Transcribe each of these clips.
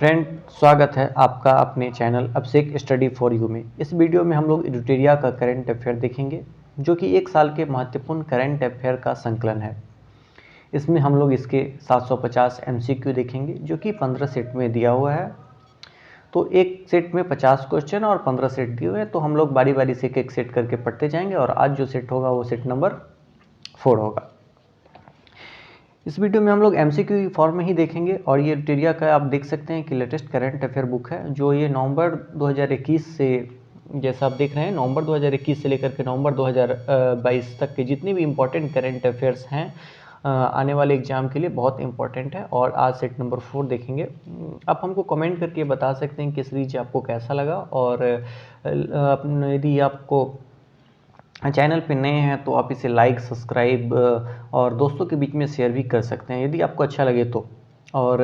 Friend, स्वागत है आपका अपने channel Abhishek study for you में। इस वीडियो में हम लोग एडिटोरिया का करंट अफेयर देखेंगे, जो कि एक साल के महत्वपूर्ण करंट अफेयर का संकलन है। इसमें हम लोग इसके 750 एमसीक्यू देखेंगे, जो कि 15 सेट में दिया हुआ है। तो एक सेट में 50 क्वेश्चन और 15 सेट दिए हुए हैं, तो हम लोग बारी बारी से एक एक सेट करके पढ़ते जाएंगे और आज जो सेट होगा वो सेट नंबर 4 होगा। इस वीडियो में हम लोग एमसीक्यू फॉर्म में ही देखेंगे और ये एडिटोरिया का आप देख सकते हैं कि लेटेस्ट करंट अफेयर बुक है, जो ये नवंबर 2021 से, जैसा आप देख रहे हैं, नवंबर 2021 से लेकर के नवंबर 2022 तक के जितने भी इम्पोर्टेंट करंट अफेयर्स हैं आने वाले एग्जाम के लिए बहुत इंपॉर्टेंट है। और आज सेट नंबर 4 देखेंगे। आप हमको कमेंट करके बता सकते हैं कि सीरीज आपको कैसा लगा, और यदि आपको चैनल पे नए हैं तो आप इसे लाइक, सब्सक्राइब और दोस्तों के बीच में शेयर भी कर सकते हैं यदि आपको अच्छा लगे तो। और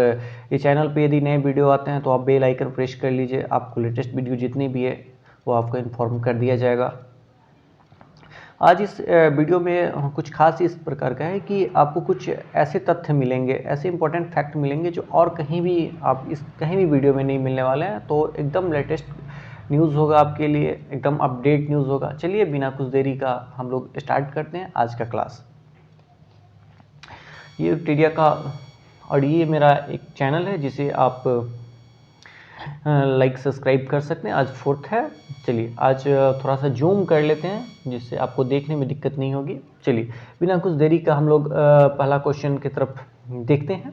ये चैनल पे यदि नए वीडियो आते हैं तो आप बेल आइकन प्रेस कर लीजिए, आपको लेटेस्ट वीडियो जितनी भी है वो आपको इन्फॉर्म कर दिया जाएगा। आज इस वीडियो में कुछ खास इस प्रकार का है कि आपको कुछ ऐसे तथ्य मिलेंगे, ऐसे इंपॉर्टेंट फैक्ट मिलेंगे जो और कहीं भी कहीं भी वीडियो में नहीं मिलने वाले हैं। तो एकदम लेटेस्ट न्यूज़ होगा आपके लिए, एकदम अपडेट न्यूज़ होगा। चलिए बिना कुछ देरी का हम लोग स्टार्ट करते हैं आज का क्लास। ये विकिपीडिया का, और ये मेरा एक चैनल है जिसे आप लाइक सब्सक्राइब कर सकते हैं। आज 4th है। चलिए आज थोड़ा सा जूम कर लेते हैं जिससे आपको देखने में दिक्कत नहीं होगी। चलिए बिना कुछ देरी का हम लोग पहला क्वेश्चन की तरफ देखते हैं।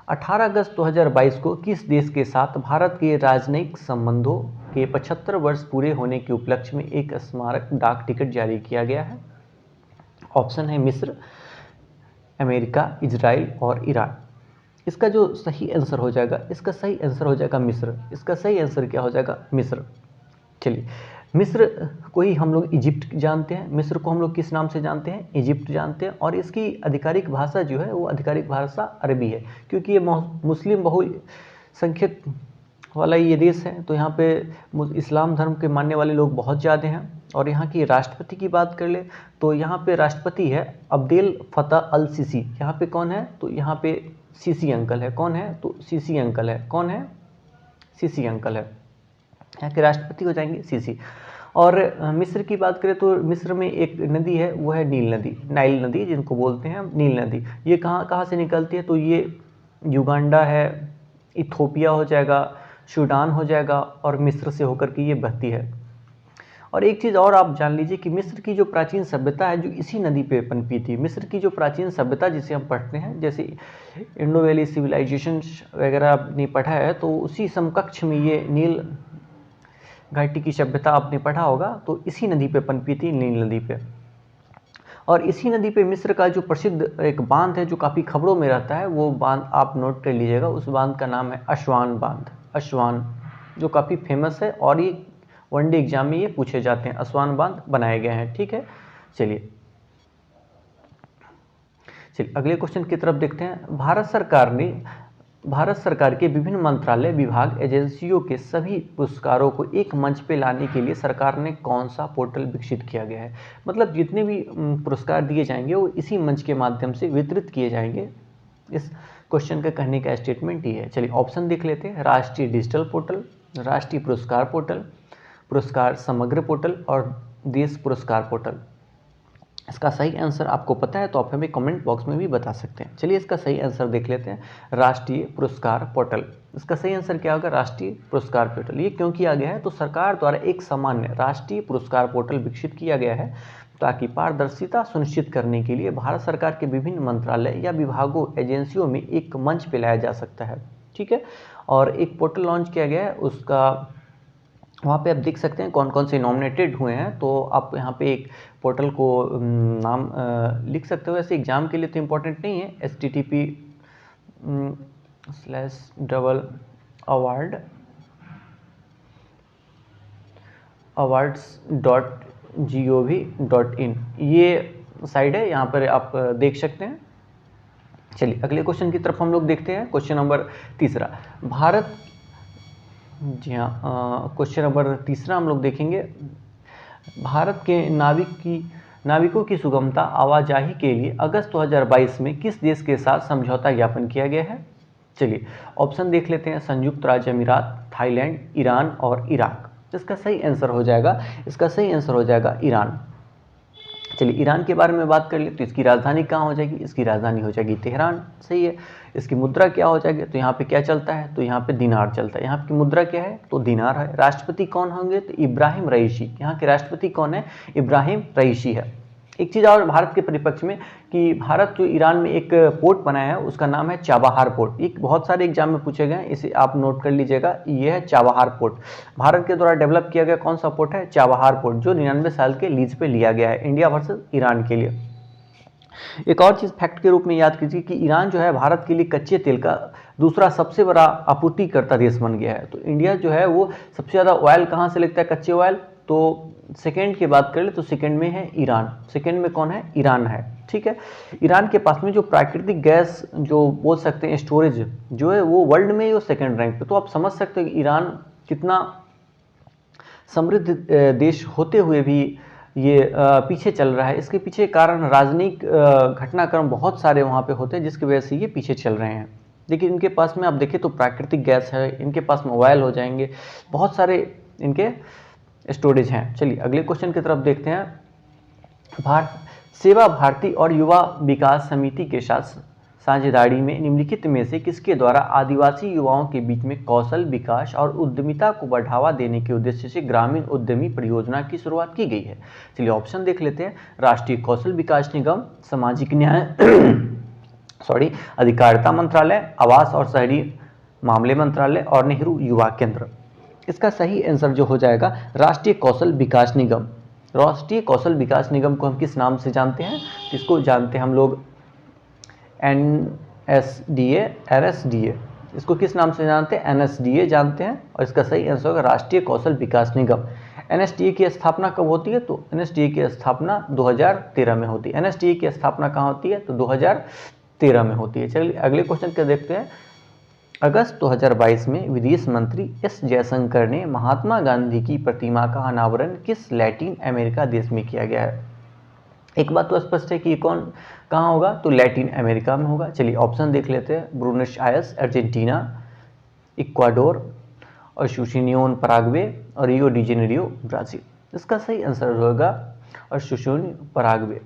18 अगस्त 2022 को किस देश के साथ भारत के राजनयिक संबंधों के 75 वर्ष पूरे होने के उपलक्ष्य में एक स्मारक डाक टिकट जारी किया गया है? ऑप्शन है मिस्र, अमेरिका, इजराइल और ईरान। इसका जो सही आंसर हो जाएगा, इसका सही आंसर हो जाएगा मिस्र। इसका सही आंसर क्या हो जाएगा? मिस्र। चलिए, मिस्र को ही हम लोग इजिप्ट जानते हैं। मिस्र को हम लोग किस नाम से जानते हैं? इजिप्ट जानते हैं। और इसकी आधिकारिक भाषा जो है वो आधिकारिक भाषा अरबी है, क्योंकि ये मुस्लिम बहुसंख्यक वाला ये देश है। तो यहाँ पे इस्लाम धर्म के मानने वाले लोग बहुत ज़्यादा हैं। और यहाँ की राष्ट्रपति की बात कर ले तो यहाँ पे राष्ट्रपति है अब्देल फतह अल सीसी। यहाँ पे कौन है? तो यहाँ पे सीसी अंकल है। कौन है? तो सीसी अंकल है। कौन है? सीसी अंकल है। यहाँ के राष्ट्रपति हो जाएंगे सीसी। और मिस्र की बात करें तो मिस्र में एक नदी है, वो है नील नदी, नाइल नदी जिनको बोलते हैं हम, नील नदी। ये कहाँ से निकलती है? तो ये युगांडा है, इथोपिया हो जाएगा, सूडान हो जाएगा और मिस्र से होकर के ये बहती है। और एक चीज़ और आप जान लीजिए कि मिस्र की जो प्राचीन सभ्यता है जो इसी नदी पे पनपी थी। मिस्र की जो प्राचीन सभ्यता जिसे हम पढ़ते हैं, जैसे इंडो वैली सिविलाइजेशन वगैरह आपने पढ़ा है, तो उसी समकक्ष में ये नील घाटी की सभ्यता आपने पढ़ा होगा। तो इसी नदी पे पनपी थी, नील नदी पे। और इसी नदी पे मिस्र का जो प्रसिद्ध एक बांध है जो काफ़ी खबरों में रहता है, वो बांध आप नोट कर लीजिएगा। उस बांध का नाम है असवान बांध। असवान, जो काफ़ी फेमस है और ये वनडे एग्जाम में ये पूछे जाते हैं। असवान बांध बनाए गए हैं। ठीक है, चलिए अगले क्वेश्चन की तरफ देखते हैं। भारत सरकार के विभिन्न मंत्रालय, विभाग, एजेंसियों के सभी पुरस्कारों को एक मंच पे लाने के लिए सरकार ने कौन सा पोर्टल विकसित किया गया है? मतलब जितने भी पुरस्कार दिए जाएंगे वो इसी मंच के माध्यम से वितरित किए जाएंगे। इस क्वेश्चन का कहने का स्टेटमेंट ये है। चलिए ऑप्शन देख लेते हैं। राष्ट्रीय डिजिटल पोर्टल, राष्ट्रीय पुरस्कार पोर्टल, पुरस्कार समग्र पोर्टल और देश पुरस्कार पोर्टल। इसका सही आंसर आपको पता है तो आप हमें कमेंट बॉक्स में भी बता सकते हैं। चलिए इसका सही आंसर देख लेते हैं। राष्ट्रीय पुरस्कार पोर्टल, इसका सही आंसर क्या होगा? राष्ट्रीय पुरस्कार पोर्टल। ये क्यों किया गया है? तो सरकार द्वारा एक सामान्य राष्ट्रीय पुरस्कार पोर्टल विकसित किया गया है ताकि पारदर्शिता सुनिश्चित करने के लिए भारत सरकार के विभिन्न मंत्रालय या विभागों, एजेंसियों में एक मंच पे लाया जा सकता है। ठीक है, और एक पोर्टल लॉन्च किया गया है, उसका वहाँ पे आप देख सकते हैं कौन कौन से नॉमिनेटेड हुए हैं। तो आप यहाँ पे एक पोर्टल को नाम लिख सकते हो। वैसे एग्ज़ाम के लिए तो इम्पोर्टेंट नहीं है। http://awards.gov.in ये साइट है, यहाँ पर आप देख सकते हैं। चलिए अगले क्वेश्चन की तरफ हम लोग देखते हैं। Question number 3। भारत, जी हाँ, क्वेश्चन नंबर 3 हम लोग देखेंगे। भारत के नाविकों की सुगमता आवाजाही के लिए अगस्त 2022 में किस देश के साथ समझौता ज्ञापन किया गया है? चलिए ऑप्शन देख लेते हैं, संयुक्त राज्य अमीरात, थाईलैंड, ईरान और इराक। इसका सही आंसर हो जाएगा, इसका सही आंसर हो जाएगा ईरान। चलिए ईरान के बारे में बात कर ले तो इसकी राजधानी कहाँ हो जाएगी, इसकी राजधानी हो जाएगी तेहरान। सही है। इसकी मुद्रा क्या हो जाएगी, तो यहाँ पे क्या चलता है, तो यहाँ पे दिनार चलता है। यहाँ की मुद्रा क्या है, तो दिनार है। राष्ट्रपति कौन होंगे, तो इब्राहिम रईसी। यहाँ के राष्ट्रपति कौन है, इब्राहिम रईसी है। एक चीज़ और भारत के परिप्रेक्ष्य में कि भारत जो ईरान में एक पोर्ट बनाया है उसका नाम है चाबहार पोर्ट। ये बहुत सारे एग्जाम में पूछे गए हैं, इसे आप नोट कर लीजिएगा। ये है चाबहार पोर्ट, भारत के द्वारा डेवलप किया गया कौन सा पोर्ट है, चाबहार पोर्ट, जो 99 साल के लीज पे लिया गया है इंडिया वर्सेस ईरान के लिए। एक और चीज़ फैक्ट के रूप में याद कीजिए कि ईरान जो है भारत के लिए कच्चे तेल का दूसरा सबसे बड़ा आपूर्तिकर्ता देश बन गया है। तो इंडिया जो है वो सबसे ज़्यादा ऑयल कहाँ से लेता है, कच्चे ऑयल, तो सेकंड की बात कर ले तो सेकंड में है ईरान। सेकंड में कौन है, ईरान है। ठीक है। ईरान के पास में जो प्राकृतिक गैस जो बोल सकते हैं स्टोरेज जो है वो वर्ल्ड में ही वो सेकंड रैंक पे। तो आप समझ सकते हैं कि ईरान कितना समृद्ध देश होते हुए भी ये पीछे चल रहा है। इसके पीछे कारण राजनीतिक घटनाक्रम बहुत सारे वहाँ पे होते हैं जिसकी वजह से ये पीछे चल रहे हैं। लेकिन इनके पास में आप देखें तो प्राकृतिक गैस है, इनके पास में ऑयल हो जाएंगे, बहुत सारे इनके स्टोरेज हैं। चलिए अगले क्वेश्चन की तरफ देखते हैं। सेवा भारती और युवा विकास समिति के साथ साझेदारी में निम्नलिखित में से किसके द्वारा आदिवासी युवाओं के बीच में कौशल विकास और उद्यमिता को बढ़ावा देने के उद्देश्य से ग्रामीण उद्यमी परियोजना की शुरुआत की गई है। चलिए ऑप्शन देख लेते हैं, राष्ट्रीय कौशल विकास निगम, सामाजिक न्याय अधिकारिता मंत्रालय, आवास और शहरी मामले मंत्रालय और नेहरू युवा केंद्र। इसका सही आंसर जो हो जाएगा राष्ट्रीय कौशल विकास निगम। राष्ट्रीय कौशल विकास निगम को हम किस नाम से जानते हैं, इसको जानते हैं हम लोग NSDA, NSDA। इसको किस नाम से जानते हैं, NSDA जानते हैं। और इसका सही आंसर होगा राष्ट्रीय कौशल विकास निगम। NSDA की स्थापना कब होती है, तो NSDA की स्थापना 2013 में होती है। NSDA की स्थापना कहाँ होती है, तो 2013 में होती है। चलिए अगले क्वेश्चन क्या देखते हैं। अगस्त 2022 में विदेश मंत्री एस जयशंकर ने महात्मा गांधी की प्रतिमा का अनावरण किस लैटिन अमेरिका देश में किया गया है। एक बात तो स्पष्ट है कि कौन कहाँ होगा, तो लैटिन अमेरिका में होगा। चलिए ऑप्शन देख लेते हैं, ब्रूनस आयर्स अर्जेंटीना, इक्वाडोर और सुशुनियोन पराग्वे और रियो डी जेनेरियो ब्राज़ील। इसका सही आंसर होगा सुशुन पराग्वे।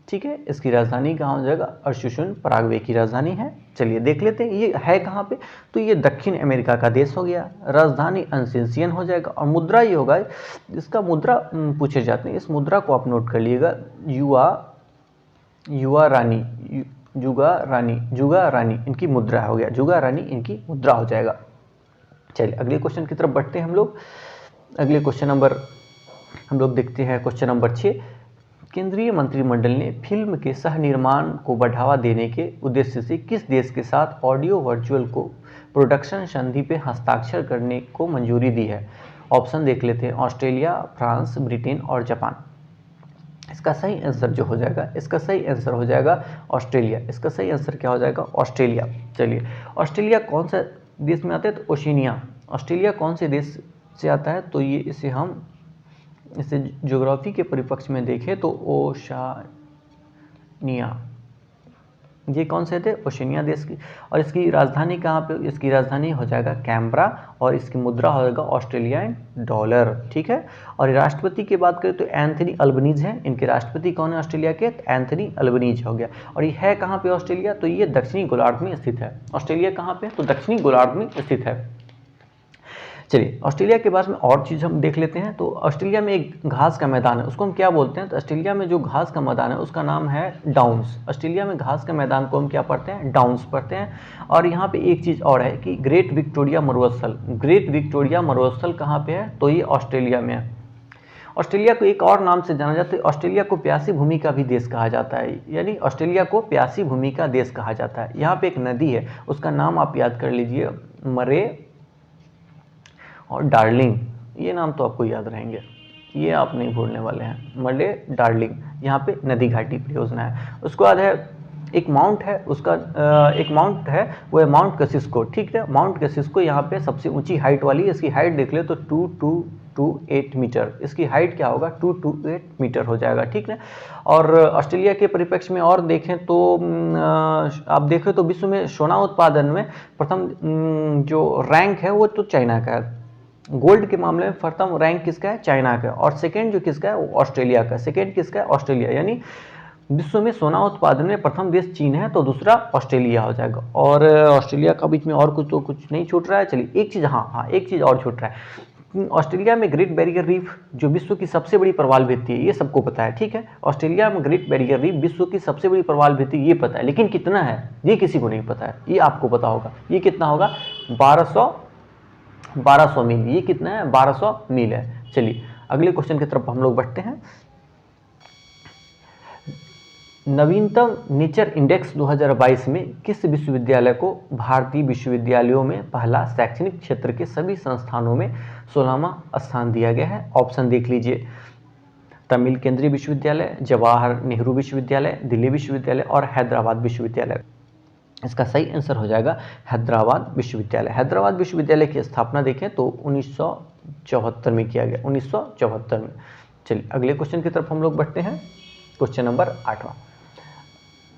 ठीक है। इसकी राजधानी कहाँ हो जाएगा, अर्शुशुन पराग्वे की राजधानी है। चलिए देख लेते हैं ये है कहाँ पे, तो ये दक्षिण अमेरिका का देश हो गया। राजधानी एसेंशियन हो जाएगा और मुद्रा ये होगा, इसका मुद्रा पूछे जाते हैं, इस मुद्रा को आप नोट कर लीजिएगा, जुगा रानी इनकी मुद्रा हो गया, जुगा रानी इनकी मुद्रा हो जाएगा। चलिए अगले क्वेश्चन की तरफ बढ़ते हैं हम लोग। अगले क्वेश्चन नंबर हम लोग देखते हैं क्वेश्चन नंबर 6। केंद्रीय मंत्रिमंडल ने फिल्म के सह निर्माण को बढ़ावा देने के उद्देश्य से किस देश के साथ ऑडियो वर्चुअल को प्रोडक्शन संधि पे हस्ताक्षर करने को मंजूरी दी है। ऑप्शन देख लेते हैं, ऑस्ट्रेलिया, फ्रांस, ब्रिटेन और जापान। इसका सही आंसर जो हो जाएगा, इसका सही आंसर हो जाएगा ऑस्ट्रेलिया। इसका सही आंसर क्या हो जाएगा, ऑस्ट्रेलिया। चलिए ऑस्ट्रेलिया कौन सा देश में आता है, तो ओशिनिया। ऑस्ट्रेलिया कौन से देश से आता है, तो ये इसे ज्योग्राफी के परिप्रेक्ष्य में देखें तो ओशानिया, ये कौन से थे, ओशिनिया देश की। और इसकी राजधानी कहाँ पे, इसकी राजधानी हो जाएगा कैनबरा और इसकी मुद्रा हो जाएगा ऑस्ट्रेलियन डॉलर। ठीक है। और राष्ट्रपति की बात करें तो एंथनी अल्बनीज हैं, इनके राष्ट्रपति कौन है ऑस्ट्रेलिया के, एंथनी अल्बनीज हो गया। और ये है कहाँ पे ऑस्ट्रेलिया, तो ये दक्षिणी गोलार्ध में स्थित है। ऑस्ट्रेलिया कहाँ पे, तो दक्षिणी गोलार्ध में स्थित है। चलिए ऑस्ट्रेलिया के बारे में और चीज़ हम देख लेते हैं। तो ऑस्ट्रेलिया में एक घास का मैदान है, उसको हम क्या बोलते हैं, तो ऑस्ट्रेलिया में जो घास का मैदान है उसका नाम है डाउन्स। ऑस्ट्रेलिया में घास का मैदान को हम क्या पढ़ते हैं, डाउन्स पढ़ते हैं। और यहाँ पे एक चीज़ और है कि ग्रेट विक्टोरिया मरुस्थल, ग्रेट विक्टोरिया मरुस्थल कहाँ पे है, तो ये ऑस्ट्रेलिया में है। ऑस्ट्रेलिया को एक और नाम से जाना जाता है, ऑस्ट्रेलिया को प्यासी भूमि का भी देश कहा जाता है, यानी ऑस्ट्रेलिया को प्यासी भूमि का देश कहा जाता है। यहाँ पे एक नदी है, उसका नाम आप याद कर लीजिए, मरे और डार्लिंग, ये नाम तो आपको याद रहेंगे, ये आप नहीं भूलने वाले हैं, मले डार्लिंग। यहाँ पे नदी घाटी परियोजना है। उसके बाद है एक माउंट है, उसका एक माउंट है वो है माउंट कसिस्को। ठीक है। माउंट कसिस्को यहाँ पे सबसे ऊंची हाइट वाली, इसकी हाइट देख ले तो 228 मीटर। इसकी हाइट क्या होगा, 228 मीटर हो जाएगा, ठीक है। और ऑस्ट्रेलिया के परिप्रेक्ष्य में और देखें तो आप देखें तो विश्व में सोना उत्पादन में प्रथम जो रैंक है वो तो चाइना का है। गोल्ड के मामले में प्रथम रैंक किसका है, चाइना का, और सेकेंड जो किसका है वो ऑस्ट्रेलिया का। सेकेंड किसका है, ऑस्ट्रेलिया। यानी विश्व में सोना उत्पादन में प्रथम देश चीन है तो दूसरा ऑस्ट्रेलिया हो जाएगा। और ऑस्ट्रेलिया का बीच में और कुछ नहीं छूट रहा है। चलिए एक चीज़, हाँ एक चीज़ और छूट रहा है। ऑस्ट्रेलिया में ग्रेट बैरियर रीफ जो विश्व की सबसे बड़ी प्रवाल भित्ति है, ये सबको पता है, ठीक है। ऑस्ट्रेलिया में ग्रेट बैरियर रीफ विश्व की सबसे बड़ी प्रवाल भित्ति, ये पता है, लेकिन कितना है ये किसी को नहीं पता है। ये आपको पता होगा, ये कितना होगा, 1200 मील। ये कितना है, 1200 मील है। चलिए अगले क्वेश्चन की तरफ हम लोग बढ़ते हैं। नवीनतम नेचर इंडेक्स 2022 में किस विश्वविद्यालय को भारतीय विश्वविद्यालयों में पहला शैक्षणिक क्षेत्र के सभी संस्थानों में 16वां स्थान दिया गया है? ऑप्शन देख लीजिए, तमिल केंद्रीय विश्वविद्यालय, जवाहर नेहरू विश्वविद्यालय, दिल्ली विश्वविद्यालय और हैदराबाद विश्वविद्यालय। इसका सही आंसर हो जाएगा हैदराबाद विश्वविद्यालय। हैदराबाद विश्वविद्यालय की स्थापना देखें तो 1974 में किया गया, 1974 में। चलिए अगले क्वेश्चन की तरफ हम लोग बढ़ते हैं, क्वेश्चन नंबर 8वां।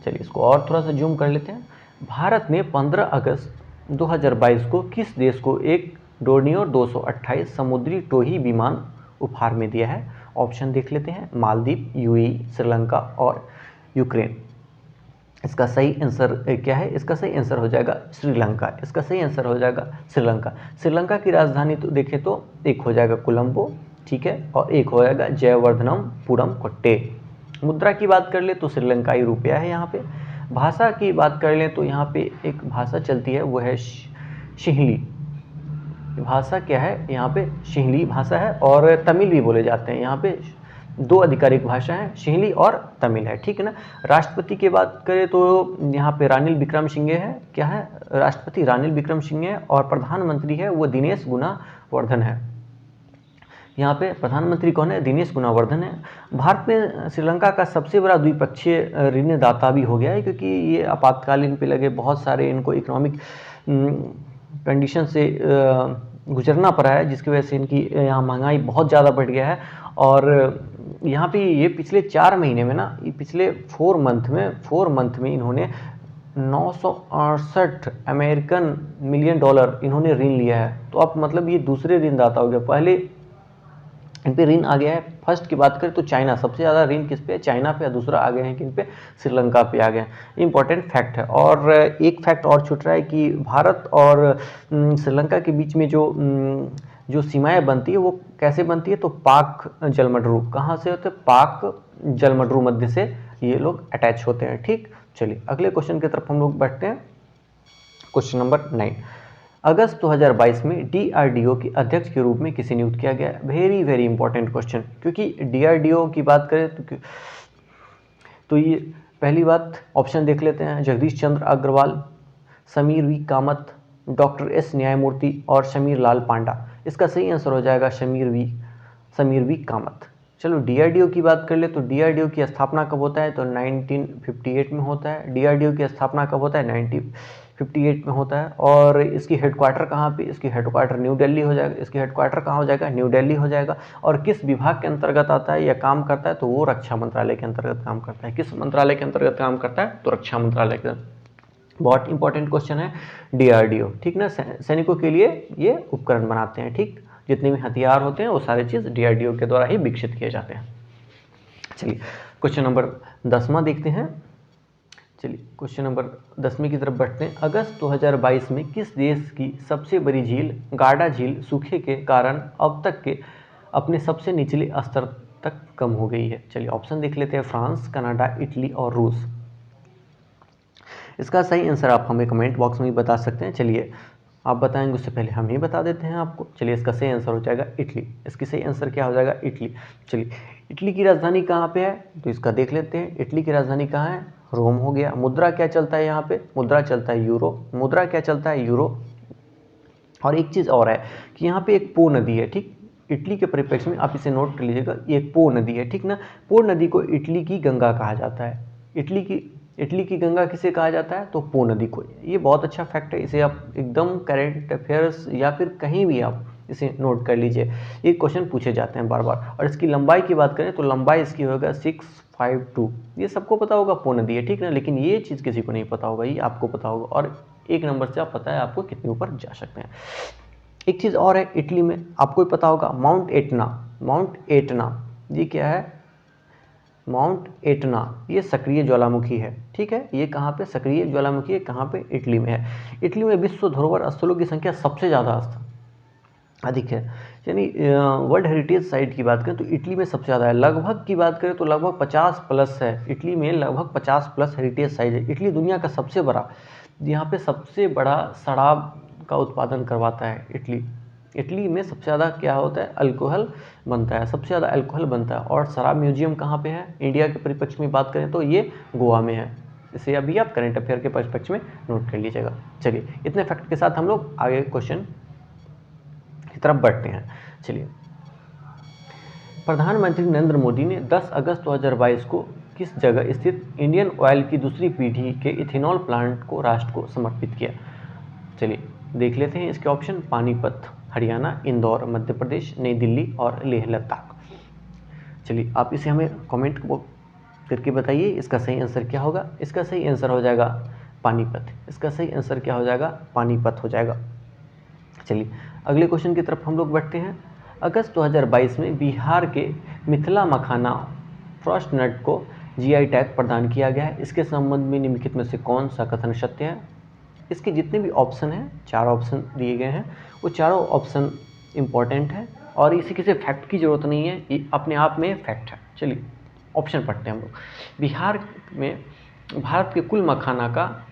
चलिए इसको और थोड़ा सा जूम कर लेते हैं। भारत ने 15 अगस्त 2022 को किस देश को एक डोर्नियर 228 समुद्री टोही विमान उपहार में दिया है? ऑप्शन देख लेते हैं, मालदीव, यूएई, श्रीलंका और यूक्रेन। इसका सही आंसर क्या है? इसका सही आंसर हो जाएगा श्रीलंका। इसका सही आंसर हो जाएगा श्रीलंका। श्रीलंका की राजधानी तो देखें तो एक हो जाएगा कोलंबो, ठीक है, और एक हो जाएगा जयवर्धनपुरम कोट्टे। मुद्रा की बात कर ले तो श्रीलंकाई रुपया है यहाँ पे। भाषा की बात कर लें तो यहाँ पे एक भाषा चलती है, वो है सिंहली भाषा। क्या है यहाँ पे? सिंहली भाषा है, और तमिल भी बोले जाते हैं। यहाँ पे दो आधिकारिक भाषा हैं, सिंहली और तमिल है, ठीक है ना। राष्ट्रपति की बात करें तो यहाँ पे रानिल विक्रमसिंघे है। क्या है? राष्ट्रपति रानिल विक्रमसिंघे है, और प्रधानमंत्री है वो दिनेश गुणवर्धन है। यहाँ पे प्रधानमंत्री कौन है? दिनेश गुणवर्धन है। भारत में श्रीलंका का सबसे बड़ा द्विपक्षीय ऋणदाता भी हो गया है, क्योंकि ये आपातकालीन पे लगे बहुत सारे इनको इकोनॉमिक कंडीशन से गुजरना पड़ा है, जिसकी वजह से इनकी यहाँ महंगाई बहुत ज़्यादा बढ़ गया है। और यहाँ पे ये पिछले 4 महीने में ना, पिछले 4 मंथ में इन्होंने 968 अमेरिकन मिलियन डॉलर इन्होंने ऋण लिया है। तो अब मतलब ये दूसरे ऋणदाता हो गया। पहले इन पे ऋण आ गया है। फर्स्ट की बात करें तो चाइना, सबसे ज़्यादा ऋण किस पे है? चाइना पे। दूसरा आ गए हैं किन पे? श्रीलंका पे आ गए हैं। इंपॉर्टेंट फैक्ट है। और एक फैक्ट और छूट रहा है कि भारत और श्रीलंका के बीच में जो सीमाएं बनती है वो कैसे बनती है? तो पाक जलमंडरू। कहाँ से होते हैं? पाक जलमंडरू मध्य से ये लोग अटैच होते हैं, ठीक। चलिए अगले क्वेश्चन की तरफ हम लोग बढ़ते हैं, क्वेश्चन नंबर 9। अगस्त 2022 में DRDO के अध्यक्ष के रूप में किसे नियुक्त किया गया? वेरी वेरी इंपॉर्टेंट क्वेश्चन, क्योंकि DRDO की बात करें तो ये पहली बात ऑप्शन देख लेते हैं, Jagdish Chandra Agarwal, Sameer V Kamath, doctor S Nyayamurthy और समीर लाल पांडा। इसका सही आंसर हो जाएगा समीर वी कामत। चलो DRDO की बात कर ले तो DRDO की स्थापना कब होता है? तो 1958 में होता है। DRDO की स्थापना कब होता है? 1958 में होता है। और इसकी हेडक्वार्टर कहाँ पे? इसकी हेडक्वार्टर न्यू दिल्ली हो जाएगा। इसकी हेडक्वार्टर कहाँ हो जाएगा? न्यू दिल्ली हो जाएगा। और किस विभाग के अंतर्गत आता है या काम करता है? तो वो रक्षा मंत्रालय के अंतर्गत काम करता है। किस मंत्रालय के अंतर्गत काम करता है? तो रक्षा मंत्रालय के। बहुत इंपॉर्टेंट क्वेश्चन है DRDO, ठीक ना। सैनिकों के लिए ये उपकरण बनाते हैं, ठीक। जितने भी हथियार होते हैं वो सारी चीज़ DRDO के द्वारा ही विकसित किए जाते हैं। चलिए क्वेश्चन नंबर 10वां देखते हैं। चलिए क्वेश्चन नंबर 10वें की तरफ बढ़ते हैं। अगस्त 2022 में किस देश की सबसे बड़ी झील गार्डा झील सूखे के कारण अब तक के अपने सबसे निचले स्तर तक कम हो गई है? चलिए ऑप्शन देख लेते हैं, फ्रांस, कनाडा, इटली और रूस। इसका सही आंसर आप हमें कमेंट बॉक्स में ही बता सकते हैं। चलिए आप बताएंगे उससे पहले हम ही बता देते हैं आपको। चलिए इसका सही आंसर हो जाएगा इटली। इसकी सही आंसर क्या हो जाएगा? इटली। चलिए इटली की राजधानी कहाँ पे है? तो इसका देख लेते हैं। इटली की राजधानी कहाँ है? रोम हो गया। मुद्रा क्या चलता है यहाँ पे? मुद्रा चलता है यूरो। मुद्रा क्या चलता है? यूरो। और एक चीज़ और है कि यहाँ पे एक पो नदी है, ठीक। इटली के परिप्रेक्ष्य में आप इसे नोट कर लीजिएगा, ये एक पो नदी है, ठीक ना। पो नदी को इटली की गंगा कहा जाता है। इटली की गंगा किसे कहा जाता है? तो पो नदी को। ये बहुत अच्छा फैक्ट है, इसे आप एकदम करंट अफेयर्स या फिर कहीं भी आप इसे नोट कर लीजिए, ये क्वेश्चन पूछे जाते हैं बार बार। और इसकी लंबाई की बात करें तो लंबाई इसकी होगा 652, ये सबको पता होगा पौ नदी है, ठीक ना, लेकिन ये चीज़ किसी को नहीं पता होगा, ये आपको पता होगा। और 1 नंबर से आप पता है आपको कितने ऊपर जा सकते हैं। एक चीज़ और है, इटली में आपको भी पता होगा माउंट एटना, माउंट एटना ये क्या है, माउंट एटना ये सक्रिय ज्वालामुखी है, ठीक है। ये कहाँ पे सक्रिय ज्वालामुखी है, कहाँ पे, इटली में है। इटली में विश्व धरोहर स्थलों की संख्या सबसे ज़्यादा अधिक है, यानी वर्ल्ड हेरिटेज साइट की बात करें तो इटली में सबसे ज़्यादा है। लगभग की बात करें तो लगभग 50 प्लस है, इटली में लगभग 50 प्लस हेरिटेज साइट है। इटली दुनिया का सबसे बड़ा, यहाँ पे सबसे बड़ा शराब का उत्पादन करवाता है इटली। इटली में सबसे ज़्यादा क्या होता है, अल्कोहल बनता है, सबसे ज़्यादा अल्कोहल बनता है। और शराब म्यूजियम कहाँ पे है, इंडिया के परिप्रेक्ष्य में बात करें तो ये गोवा में है। इसे अभी आप करंट अफेयर के परिप्रेक्ष्य में नोट कर लीजिएगा। चलिए, इतने फैक्ट के साथ हम लोग आगे क्वेश्चन की तरफ बढ़ते हैं। चलिए, प्रधानमंत्री नरेंद्र मोदी ने 10 अगस्त 2022 को किस जगह स्थित इंडियन ऑयल की दूसरी पीढ़ी के इथेनॉल प्लांट को राष्ट्र को समर्पित किया? चलिए देख लेते हैं इसके ऑप्शन, पानीपत हरियाणा, इंदौर मध्य प्रदेश, नई दिल्ली और लेह लद्दाख। चलिए आप इसे हमें कमेंट करके बताइए इसका सही आंसर क्या होगा। इसका सही आंसर हो जाएगा पानीपत, इसका सही आंसर क्या हो जाएगा, पानीपत हो जाएगा। चलिए अगले क्वेश्चन की तरफ हम लोग बढ़ते हैं। अगस्त 2022 में बिहार के मिथिला मखाना फ्रॉस्ट नट को जीआई टैग प्रदान किया गया है। इसके संबंध में निम्नलिखित में से कौन सा कथन सत्य है? इसके जितने भी ऑप्शन हैं, 4 ऑप्शन दिए गए हैं, वो चारों ऑप्शन इम्पॉर्टेंट है और इसी किसी फैक्ट की ज़रूरत नहीं है, ये अपने आप में फैक्ट है। चलिए ऑप्शन पढ़ते हैं हम लोग। बिहार में भारत के कुल मखाना का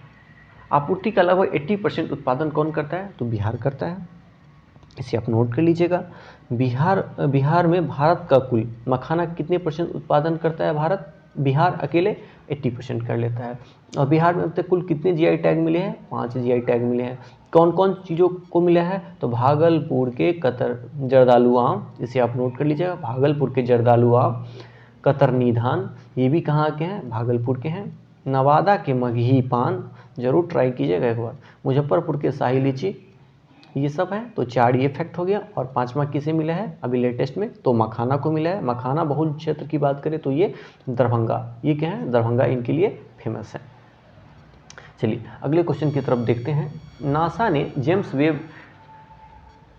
आपूर्ति का लगभग 80% उत्पादन कौन करता है? तो बिहार करता है, इसे आप नोट कर लीजिएगा। बिहार में भारत का कुल मखाना कितने % उत्पादन करता है भारत? बिहार अकेले 80% कर लेता है। और बिहार में अब तक कुल कितने जीआई टैग मिले हैं? 5 जीआई टैग मिले हैं। कौन कौन चीज़ों को मिला है? तो भागलपुर के जर्दालू आम, इसे आप नोट कर लीजिएगा, भागलपुर के जर्दालू आम, कतरनी धान, ये भी कहाँ के हैं? भागलपुर के हैं। नवादा के मगही पान, जरूर ट्राई कीजिएगा एक बार। मुजफ्फरपुर के शाही लीची, ये सब है। तो 4 ये फैक्ट हो गया। और 5वां किसे मिला है अभी लेटेस्ट में? तो मखाना को मिला है। मखाना बहुल क्षेत्र की बात करें तो ये दरभंगा, ये क्या है, दरभंगा इनके लिए फेमस है। चलिए अगले क्वेश्चन की तरफ देखते हैं। नासा ने जेम्स वेब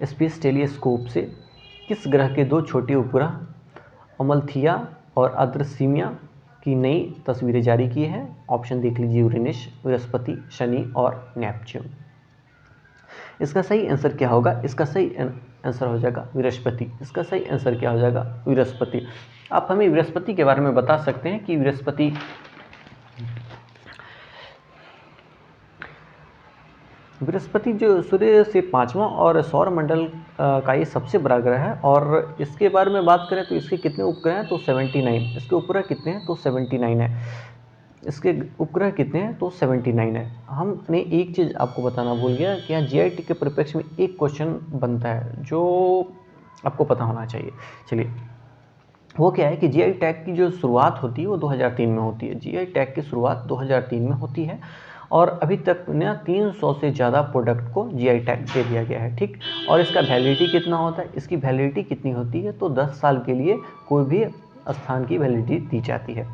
स्पेस टेलीस्कोप से किस ग्रह के 2 छोटे उपग्रह अमल्थिया और अद्रसीमिया की नई तस्वीरें जारी की हैं? ऑप्शन देख लीजिए, यूरेनस, बृहस्पति, शनि और नेपच्यून। इसका सही आंसर क्या होगा? इसका सही आंसर हो जाएगा बृहस्पति। इसका सही आंसर क्या हो जाएगा? बृहस्पति। आप हमें बृहस्पति के बारे में बता सकते हैं कि बृहस्पति जो सूर्य से 5वां और सौर मंडल का ये सबसे बड़ा ग्रह है। और इसके बारे में बात करें तो इसके कितने उपग्रह हैं? तो 79। इसके उपग्रह कितने हैं? तो 79 है। इसके उपग्रह कितने हैं? तो 79 है। हमने एक चीज़ आपको बताना भूल गया कि यहाँ जीआईटी के परिप्रेक्ष्य में एक क्वेश्चन बनता है जो आपको पता होना चाहिए। चलिए वो क्या है कि जीआई टैग की जो शुरुआत होती है वो 2003 में होती है। जीआई टैग की शुरुआत 2003 में होती है और अभी तक ना 300 से ज़्यादा प्रोडक्ट को जीआई टैग दे दिया गया है, ठीक। और इसका वैलिडिटी कितना होता है? इसकी वैलिडिटी कितनी होती है? तो 10 साल के लिए कोई भी स्थान की वैलिडिटी दी जाती है।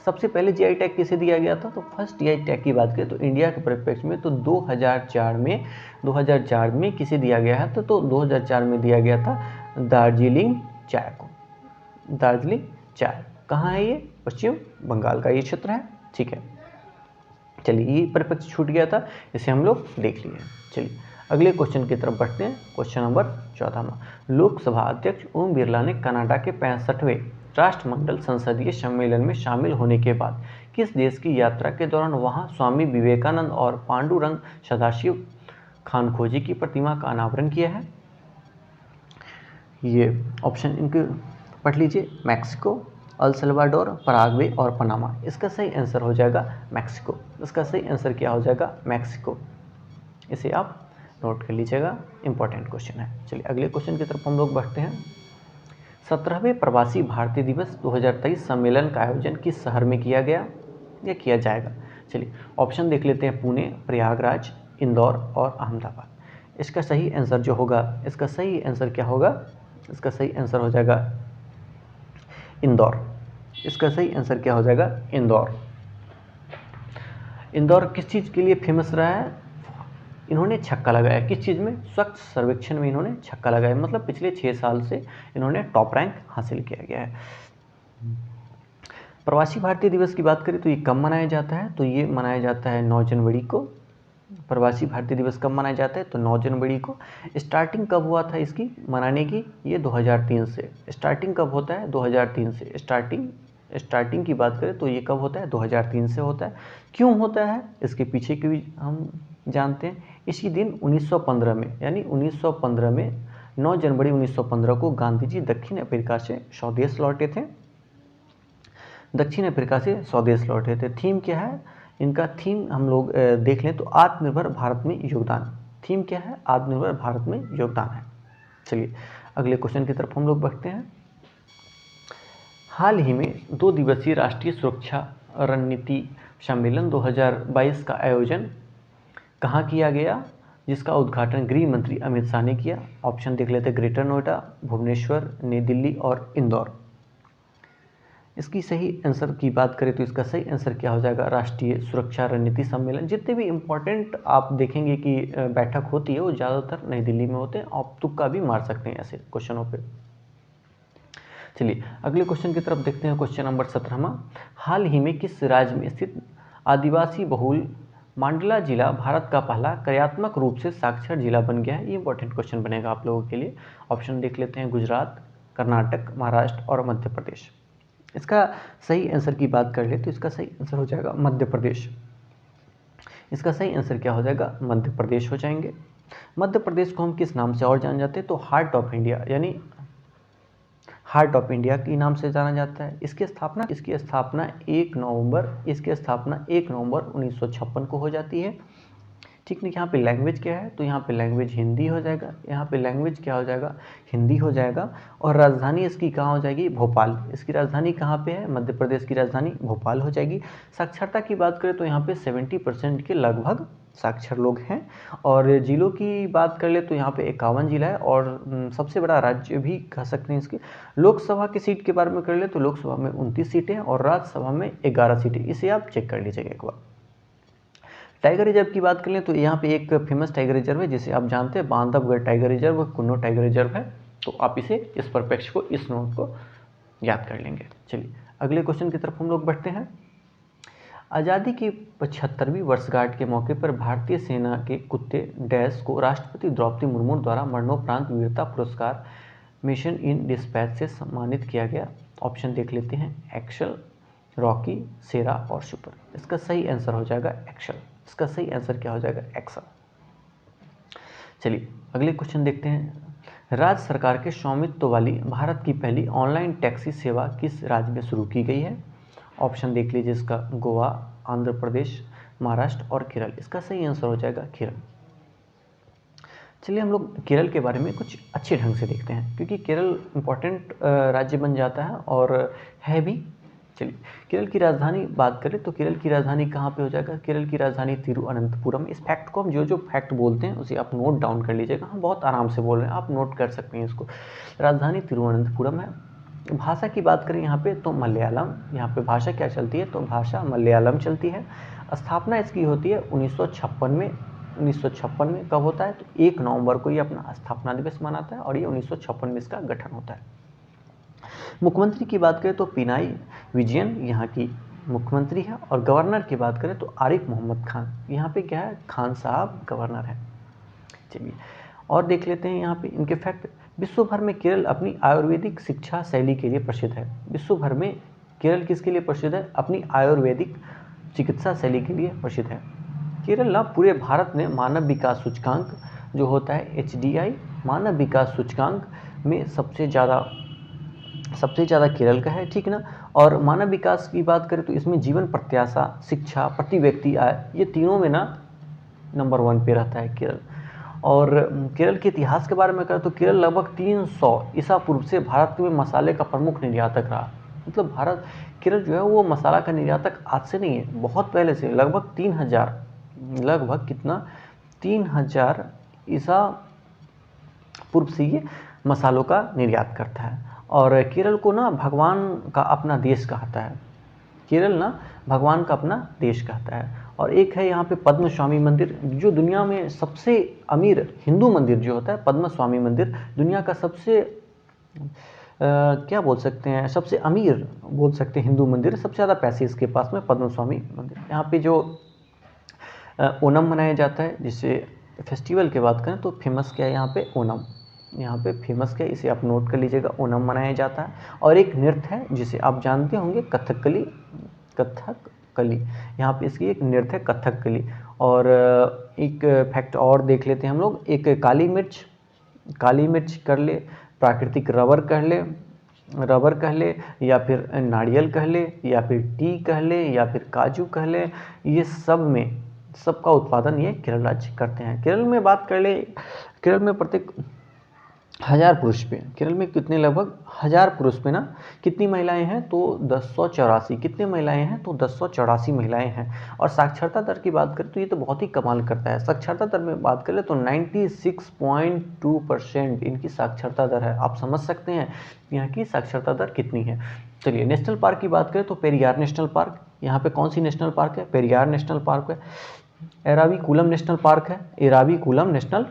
सबसे पहले जीआई टैग किसे दिया गया था? तो फर्स्ट जीआई टैग की बात करें तो इंडिया के परिप्रेक्ष्य में तो 2004 में किसे दिया गया है? तो 2004 में दिया गया था दार्जिलिंग चाय को। दार्जिलिंग चाय कहाँ है? ये पश्चिम बंगाल का ये क्षेत्र है, ठीक है। चलिए ये परिप्रेक्ष्य छूट गया था, इसे हम लोग देख लिए। चलिए अगले क्वेश्चन की तरफ बढ़ते हैं। Question number 14वां। लोकसभा अध्यक्ष ओम बिरला ने कनाडा के 65वें राष्ट्रमंडल संसदीय सम्मेलन में शामिल होने के बाद किस देश की यात्रा के दौरान वहां स्वामी विवेकानंद और पांडुरंग सदाशिव खानखोजी की प्रतिमा का अनावरण किया है? ये ऑप्शन इनके पढ़ लीजिए, मैक्सिको, अल सल्वाडोर, पराग्वे और पनामा। इसका सही आंसर हो जाएगा मैक्सिको। इसका सही आंसर क्या हो जाएगा? मैक्सिको। इसे आप नोट कर लीजिएगा, इंपॉर्टेंट क्वेश्चन है। चलिए अगले क्वेश्चन की तरफ हम लोग बढ़ते हैं। 17वें प्रवासी भारतीय दिवस 2023 सम्मेलन का आयोजन किस शहर में किया गया या किया जाएगा? चलिए ऑप्शन देख लेते हैं, पुणे, प्रयागराज, इंदौर और अहमदाबाद। इसका सही आंसर जो होगा, इसका सही आंसर क्या होगा? इसका सही आंसर हो जाएगा इंदौर। इसका सही आंसर क्या हो जाएगा? इंदौर। इंदौर किस चीज़ के लिए फेमस रहा है? इन्होंने छक्का लगाया। किस चीज़ में? स्वच्छ सर्वेक्षण में इन्होंने छक्का लगाया, मतलब पिछले 6 साल से इन्होंने टॉप रैंक हासिल किया गया है। प्रवासी भारतीय दिवस की बात करें तो ये कब मनाया जाता है? तो ये मनाया जाता है 9 जनवरी को। प्रवासी भारतीय दिवस कब मनाया जाता है? तो 9 जनवरी को। स्टार्टिंग कब हुआ था इसकी मनाने की? ये 2003 से। स्टार्टिंग कब होता है? 2003 से। स्टार्टिंग की बात करें तो ये कब होता है? 2003 से होता है। क्यों होता है इसके पीछे की भी हम जानते हैं। इसी दिन 1915 में, यानी 1915 में 9 जनवरी 1915 को गांधी जी दक्षिण अफ्रीका से स्वदेश लौटे थे। दक्षिण अफ्रीका से स्वदेश लौटे थे। थीम क्या है इनका? थीम हम लोग देख लें तो आत्मनिर्भर भारत में योगदान। थीम क्या है? आत्मनिर्भर भारत में योगदान है। चलिए अगले क्वेश्चन की तरफ हम लोग बढ़ते हैं। हाल ही में 2 दिवसीय राष्ट्रीय सुरक्षा रणनीति सम्मेलन 2022 का आयोजन कहाँ किया गया, जिसका उद्घाटन गृह मंत्री अमित शाह ने किया? ऑप्शन देख लेते हैं, ग्रेटर नोएडा, भुवनेश्वर, नई दिल्ली और इंदौर। इसकी सही आंसर की बात करें तो इसका सही आंसर क्या हो जाएगा? राष्ट्रीय सुरक्षा रणनीति सम्मेलन। जितने भी इम्पोर्टेंट आप देखेंगे कि बैठक होती है वो ज़्यादातर नई दिल्ली में होते हैं। आप तुक्का भी मार सकते हैं ऐसे क्वेश्चनों पे। चलिए अगले क्वेश्चन की तरफ देखते हैं। Question number 17वां। हाल ही में किस राज्य में स्थित आदिवासी बहुल मांडला जिला भारत का पहला कार्यात्मक रूप से साक्षर जिला बन गया है? ये इंपॉर्टेंट क्वेश्चन बनेगा आप लोगों के लिए। ऑप्शन देख लेते हैं, गुजरात, कर्नाटक, महाराष्ट्र और मध्य प्रदेश। इसका सही आंसर की बात कर ले तो इसका सही आंसर हो जाएगा मध्य प्रदेश। इसका सही आंसर क्या हो जाएगा? मध्य प्रदेश हो जाएंगे। मध्य प्रदेश को हम किस नाम से और जान जाते हैं? तो हार्ट ऑफ इंडिया, यानी हार्ट ऑफ इंडिया के नाम से जाना जाता है। इसकी स्थापना 1 नवंबर 1956 को हो जाती है। ठीक है। यहाँ पे लैंग्वेज क्या है? तो यहाँ पे लैंग्वेज हिंदी हो जाएगा। यहाँ पे लैंग्वेज क्या हो जाएगा? हिंदी हो जाएगा। और राजधानी इसकी कहाँ हो जाएगी? भोपाल। इसकी राजधानी कहाँ पे है? मध्य प्रदेश की राजधानी भोपाल हो जाएगी। साक्षरता की बात करें तो यहाँ पे 70% के लगभग साक्षर लोग हैं। और जिलों की बात कर ले तो यहाँ पे 51 जिला है और सबसे बड़ा राज्य भी कह सकते हैं इसकी। लोकसभा की सीट के बारे में कर ले तो लोकसभा में 29 सीटें हैं और राज्यसभा में 11 सीटें। इसे आप चेक कर लीजिएगा एक बार। टाइगर रिजर्व की बात कर लें तो यहाँ पे एक फेमस टाइगर रिजर्व है जिसे आप जानते हैं, Bandhavgarh tiger reserve, Kunno tiger reserve है। तो आप इस परफेक्ट को, इस नोट को याद कर लेंगे। चलिए अगले क्वेश्चन की तरफ हम लोग बढ़ते हैं। आज़ादी की 75वीं वर्षगांठ के मौके पर भारतीय सेना के कुत्ते डैश को राष्ट्रपति द्रौपदी मुर्मू द्वारा मरणोपरांत वीरता पुरस्कार मिशन इन डिस्पैच से सम्मानित किया गया। ऑप्शन देख लेते हैं, एक्सल, रॉकी, शेरा और सुपर। इसका सही आंसर हो जाएगा एक्सल। इसका सही आंसर क्या हो जाएगा? एक्सल। चलिए अगले क्वेश्चन देखते हैं। राज्य सरकार के स्वामित्व वाली भारत की पहली ऑनलाइन टैक्सी सेवा किस राज्य में शुरू की गई है? ऑप्शन देख लीजिए इसका, गोवा, आंध्र प्रदेश, महाराष्ट्र और केरल। इसका सही आंसर हो जाएगा केरल। चलिए हम लोग केरल के बारे में कुछ अच्छे ढंग से देखते हैं क्योंकि केरल इम्पोर्टेंट राज्य बन जाता है और है भी। चलिए केरल की राजधानी बात करें तो केरल की राजधानी कहाँ पे हो जाएगा? केरल की राजधानी तिरुअनंतपुरम। इस फैक्ट को हम जो फैक्ट बोलते हैं उसे आप नोट डाउन कर लीजिएगा। हम बहुत आराम से बोल रहे हैं, आप नोट कर सकते हैं इसको। राजधानी तिरुअनंतपुरम है। भाषा की बात करें यहाँ पे तो मलयालम। यहाँ पे भाषा क्या चलती है? तो भाषा मलयालम चलती है। स्थापना इसकी होती है 1956 में। 1956 में कब होता है? तो 1 नवंबर को ये अपना स्थापना दिवस मनाता है और ये 1956 में इसका गठन होता है। मुख्यमंत्री की बात करें तो पिनाई विजयन यहाँ की मुख्यमंत्री है और गवर्नर की बात करें तो आरिफ मोहम्मद खान। यहाँ पे क्या है? खान साहब गवर्नर है। चलिए और देख लेते हैं यहाँ पे इनके फैक्ट। विश्व भर में केरल अपनी आयुर्वेदिक शिक्षा शैली के लिए प्रसिद्ध है। विश्व भर में केरल किसके लिए प्रसिद्ध है? अपनी आयुर्वेदिक चिकित्सा शैली के लिए प्रसिद्ध है। केरल ना पूरे भारत में मानव विकास सूचकांक जो होता है HDI, मानव विकास सूचकांक में सबसे ज़्यादा केरल का है। ठीक ना। और मानव विकास की बात करें तो इसमें जीवन प्रत्याशा, शिक्षा, प्रति व्यक्ति आय, ये तीनों में ना नंबर 1 पे रहता है केरल। और केरल के इतिहास के बारे में करें तो केरल लगभग 300 ईसा पूर्व से भारत में मसाले का प्रमुख निर्यातक रहा। मतलब केरल जो है वो मसाला का निर्यातक आज से नहीं है, बहुत पहले से, लगभग 3000 लगभग कितना 3000 ईसा पूर्व से ये मसालों का निर्यात करता है। और केरल को ना भगवान का अपना देश कहता है, केरल ना भगवान का अपना देश कहता है। और एक है यहाँ पे पद्म स्वामी मंदिर, जो दुनिया में सबसे अमीर हिंदू मंदिर जो होता है, पद्म स्वामी मंदिर दुनिया का सबसे क्या बोल सकते हैं, सबसे अमीर बोल सकते हैं हिंदू मंदिर, सबसे ज़्यादा पैसे इसके पास में पद्म स्वामी मंदिर। यहाँ पे जो ओणम मनाया जाता है, जिसे फेस्टिवल की बात करें तो फेमस क्या है यहाँ पे, ओणम। यहाँ पे फेमस क्या है, इसे आप नोट कर लीजिएगा, ओणम मनाया जाता है। और एक नृत्य है जिसे आप जानते होंगे, कथकली, कथकली, यहाँ पे इसकी एक नृत्य है कथकली। और एक फैक्ट और देख लेते हैं हम लोग, एक काली मिर्च कर ले, प्राकृतिक रबर कह ले, या फिर नारियल कह ले, या फिर टी कह ले, या फिर काजू कह ले, ये सब में सबका उत्पादन ये केरल राज्य करते हैं। केरल में बात कर ले, केरल में प्रत्येक 1000 पुरुष पे, केरल में कितने, लगभग 1000 पुरुष पे ना कितनी महिलाएं हैं, तो 1084। कितने महिलाएं हैं, तो 1084 महिलाएं हैं। और साक्षरता दर की बात करें तो ये तो बहुत ही कमाल करता है। साक्षरता दर में बात करें तो 96.2% इनकी साक्षरता दर है। आप समझ सकते हैं यहाँ की साक्षरता दर कितनी है। चलिए नेशनल पार्क की बात करें तो पेरियार नेशनल पार्क, यहाँ पे कौन सी नेशनल पार्क है, पेरियार नेशनल पार्क है। एराविकुलम नेशनल पार्क है, एराविकुलम नेशनल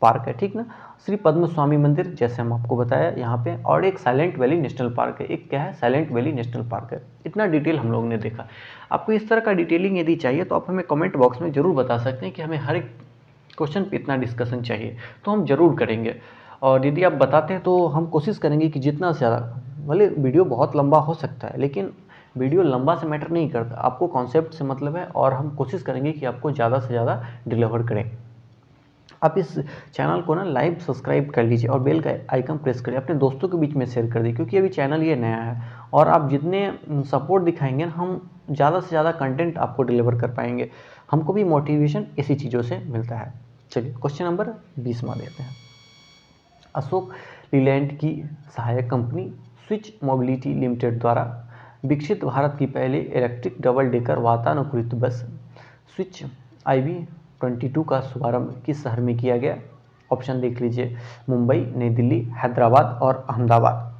पार्क है, ठीक ना। श्री पद्म स्वामी मंदिर, जैसे हम आपको बताया यहाँ पे। और एक साइलेंट वैली नेशनल पार्क है, एक क्या है, साइलेंट वैली नेशनल पार्क है। इतना डिटेल हम लोगों ने देखा। आपको इस तरह का डिटेलिंग यदि चाहिए तो आप हमें कमेंट बॉक्स में ज़रूर बता सकते हैं कि हमें हर एक क्वेश्चन पे इतना डिस्कशन चाहिए, तो हम ज़रूर करेंगे। और यदि आप बताते हैं तो हम कोशिश करेंगे कि जितना ज़्यादा, भले वीडियो बहुत लंबा हो सकता है, लेकिन वीडियो लंबा से मैटर नहीं करता, आपको कॉन्सेप्ट से मतलब है। और हम कोशिश करेंगे कि आपको ज़्यादा से ज़्यादा डिलीवर करें। आप इस चैनल को ना लाइव सब्सक्राइब कर लीजिए और बेल का आइकन प्रेस करिए, अपने दोस्तों के बीच में शेयर कर दीजिए, क्योंकि अभी चैनल ये नया है। और आप जितने सपोर्ट दिखाएंगे हम ज़्यादा से ज़्यादा कंटेंट आपको डिलीवर कर पाएंगे। हमको भी मोटिवेशन इसी चीज़ों से मिलता है। चलिए क्वेश्चन नंबर 20वां देते हैं। अशोक लीलैंड की सहायक कंपनी स्विच मोबिलिटी लिमिटेड द्वारा विकसित भारत की पहली इलेक्ट्रिक डबल डेकर वातानुकूलित बस स्विच IV-22 का शुभारंभ किस शहर में किया गया। ऑप्शन देख लीजिए, मुंबई, नई दिल्ली, हैदराबाद और अहमदाबाद।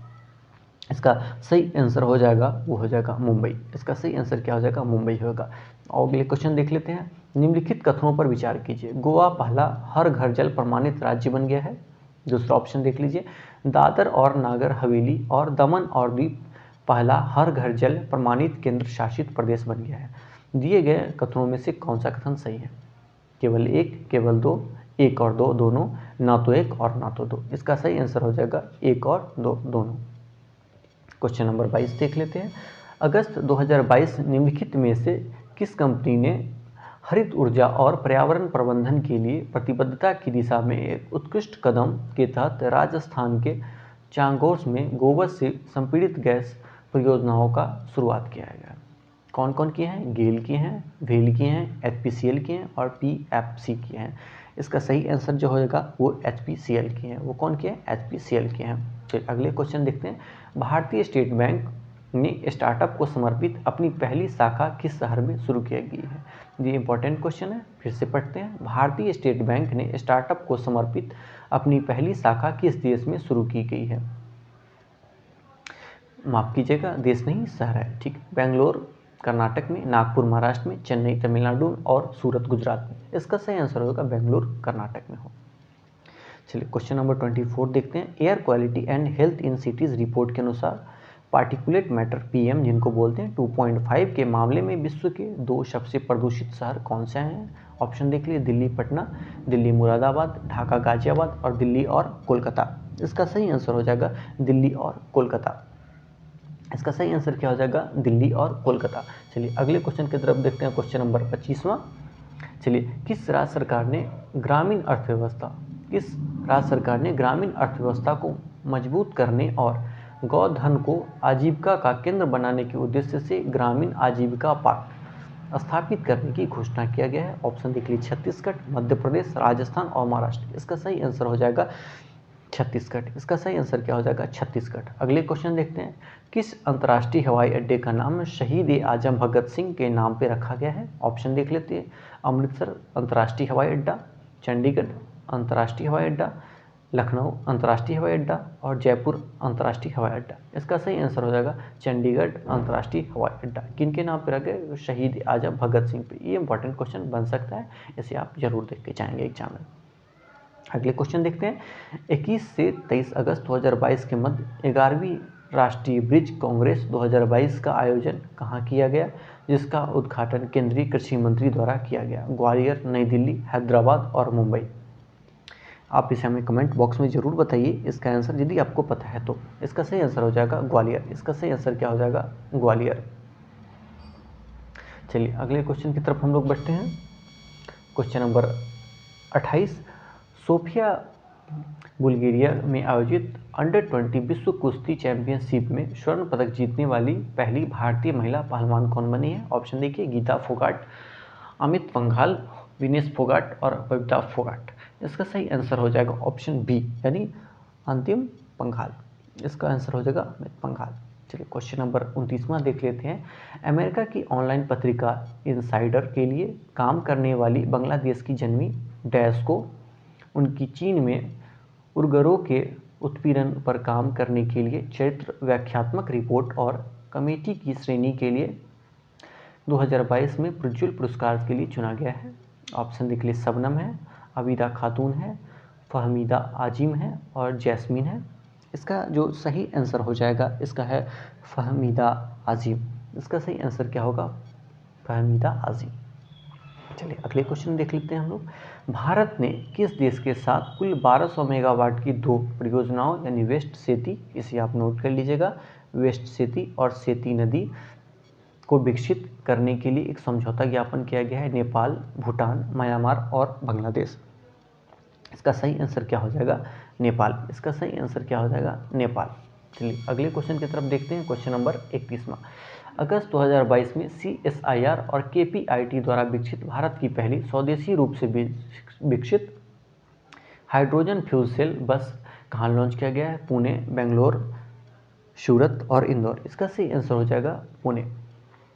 इसका सही आंसर हो जाएगा, वो हो जाएगा मुंबई। इसका सही आंसर क्या हो जाएगा, मुंबई होगा। और अगले क्वेश्चन देख लेते हैं। निम्नलिखित कथनों पर विचार कीजिए। गोवा पहला हर घर जल प्रमाणित राज्य बन गया है। दूसरा ऑप्शन देख लीजिए, दादर और नागर हवेली और दमन और दीव पहला हर घर जल प्रमाणित केंद्र शासित प्रदेश बन गया है। दिए गए कथनों में से कौन सा कथन सही है। केवल एक, केवल दो, एक और दो, दोनों, ना तो एक और ना तो दो। इसका सही आंसर हो जाएगा एक और दो, दोनों। क्वेश्चन नंबर 22 देख लेते हैं। अगस्त 2022 निम्नलिखित में से किस कंपनी ने हरित ऊर्जा और पर्यावरण प्रबंधन के लिए प्रतिबद्धता की दिशा में एक उत्कृष्ट कदम के तहत राजस्थान के चांगोर में गोबर से संपीड़ित गैस परियोजनाओं का शुरुआत किया गया। कौन कौन किए हैं, गेल किए हैं, वेल किए हैं, HPCL किए हैं और PFC किए हैं। इसका सही आंसर जो होगा वो HPCL किए हैं। वो कौन किए हैं, HPCL किए हैं। चलिए अगले क्वेश्चन देखते हैं। भारतीय स्टेट बैंक ने स्टार्टअप को समर्पित अपनी पहली शाखा किस शहर में शुरू की गई है। ये इंपॉर्टेंट क्वेश्चन है, फिर से पढ़ते हैं। भारतीय स्टेट बैंक ने स्टार्टअप को समर्पित अपनी पहली शाखा किस देश में शुरू की गई है। माफ कीजिएगा, देश नहीं शहर है, ठीक। बेंगलोर कर्नाटक में, नागपुर महाराष्ट्र में, चेन्नई तमिलनाडु और सूरत गुजरात में। इसका सही आंसर होगा बेंगलोर कर्नाटक में हो। चलिए क्वेश्चन नंबर 24 देखते हैं। Air quality and health in cities report के अनुसार पार्टिकुलेट मैटर PM जिनको बोलते हैं 2.5 के मामले में विश्व के 2 सबसे प्रदूषित शहर कौन से हैं। ऑप्शन देख लीजिए, दिल्ली पटना, दिल्ली मुरादाबाद, ढाका गाजियाबाद और दिल्ली और कोलकाता। इसका सही आंसर हो जाएगा दिल्ली और कोलकाता। इसका सही आंसर क्या हो जाएगा, दिल्ली और कोलकाता। चलिए अगले क्वेश्चन की तरफ देखते हैं। क्वेश्चन नंबर 25वां। चलिए किस राज्य सरकार ने ग्रामीण अर्थव्यवस्था को मजबूत करने और गौधन को आजीविका का केंद्र बनाने के उद्देश्य से ग्रामीण आजीविका पार्क स्थापित करने की घोषणा किया गया है। ऑप्शन देख लीजिए, छत्तीसगढ़, मध्य प्रदेश, राजस्थान और महाराष्ट्र। इसका सही आंसर हो जाएगा छत्तीसगढ़। इसका सही आंसर क्या हो जाएगा, छत्तीसगढ़। अगले क्वेश्चन देखते हैं। किस अंतर्राष्ट्रीय हवाई अड्डे का नाम शहीद आजम भगत सिंह के नाम पे रखा गया है। ऑप्शन देख लेते हैं, अमृतसर अंतर्राष्ट्रीय हवाई अड्डा, चंडीगढ़ अंतर्राष्ट्रीय हवाई अड्डा, लखनऊ अंतर्राष्ट्रीय हवाई अड्डा और जयपुर अंतर्राष्ट्रीय हवाई अड्डा। इसका सही आंसर हो जाएगा चंडीगढ़ अंतर्राष्ट्रीय हवाई अड्डा। किनके नाम पर रखे? शहीद आजम भगत सिंह पे। ये इंपॉर्टेंट क्वेश्चन बन सकता है, इसे आप जरूर देख के जाएंगे एग्जाम में। अगले क्वेश्चन देखते हैं। 21 से 23 अगस्त 2022 के मध्य 11वीं राष्ट्रीय ब्रिज कांग्रेस 2022 का आयोजन कहाँ किया गया, जिसका उद्घाटन केंद्रीय कृषि मंत्री द्वारा किया गया? ग्वालियर, नई दिल्ली, हैदराबाद और मुंबई। आप इसे हमें कमेंट बॉक्स में जरूर बताइए इसका आंसर, यदि आपको पता है तो। इसका सही आंसर हो जाएगा ग्वालियर। इसका सही आंसर क्या हो जाएगा? ग्वालियर। चलिए अगले क्वेश्चन की तरफ हम लोग बढ़ते हैं। Question number 28। सोफिया बुल्गारिया में आयोजित अंडर-20 विश्व कुश्ती चैंपियनशिप में स्वर्ण पदक जीतने वाली पहली भारतीय महिला पहलवान कौन बनी है? ऑप्शन देखिए, गीता फोगाट, अमित पंघाल, विनेश फोगाट और बबीता फोगाट। इसका सही आंसर हो जाएगा ऑप्शन बी, यानी अंतिम पंघाल। इसका आंसर हो जाएगा अमित पंघाल। चलिए क्वेश्चन नंबर 29वां देख लेते हैं। अमेरिका की ऑनलाइन पत्रिका इनसाइडर के लिए काम करने वाली बांग्लादेश की जन्मी डैश को उनकी चीन में उर्गरों के उत्पीड़न पर काम करने के लिए चरित्र व्याख्यात्मक रिपोर्ट और कमेटी की श्रेणी के लिए 2022 में प्रज्वल पुरस्कार के लिए चुना गया है? ऑप्शन देख लीजिए, शबनम है, अबीदा खातून है, फहमीदा आजिम है और जैस्मीन है। इसका जो सही आंसर हो जाएगा इसका है फहमीदा आजिम। इसका सही आंसर क्या होगा? फहमीदा आजिम। चलिए अगले क्वेश्चन देख लेते हैं हम लोग। भारत ने किस देश के साथ कुल 1200 मेगावाट की दो परियोजनाओं यानी वेस्ट सेती, इसे आप नोट कर लीजिएगा, वेस्ट सेती और सेती नदी को विकसित करने के लिए एक समझौता ज्ञापन किया गया है? नेपाल, भूटान, म्यांमार और बांग्लादेश। इसका सही आंसर क्या हो जाएगा? नेपाल। इसका सही आंसर क्या हो जाएगा? नेपाल। चलिए अगले क्वेश्चन की तरफ देखते हैं। Question number 31वां। अगस्त 2022 में CSIR और KPIT द्वारा विकसित भारत की पहली स्वदेशी रूप से विकसित हाइड्रोजन फ्यूल सेल बस कहाँ लॉन्च किया गया है? पुणे, बेंगलोर, सूरत और इंदौर। इसका सही आंसर हो जाएगा पुणे।